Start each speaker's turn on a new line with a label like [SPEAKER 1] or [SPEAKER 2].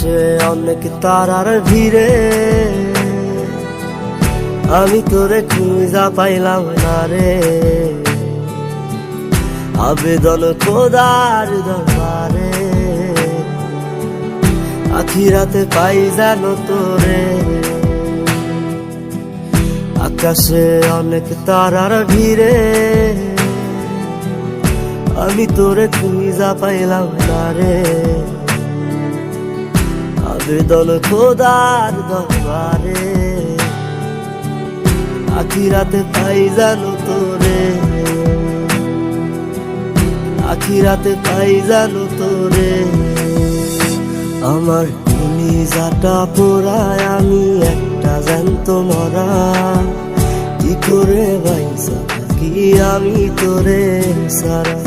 [SPEAKER 1] আকাশে অনেক তারার ভিড়ে আমি তোরে খুঁজা পাইলাম না রে। আবেদন খোদার দরবারে, আখিরাতে পাই জানো তোরে। আকাশে অনেক তারার ভিড়ে আমি তোরে খুঁজা পাইলাম না রে। আবেদন খোদার দরবারে, আখিরাতে পাই জানো তোরে। আখিরাতে পাই জানো তোরে। আমার কলিজাটা পোড়ায় আমি একটা জ্যান্ত মরা, কি করে বাইসা থাকি আমি তোরে সারা।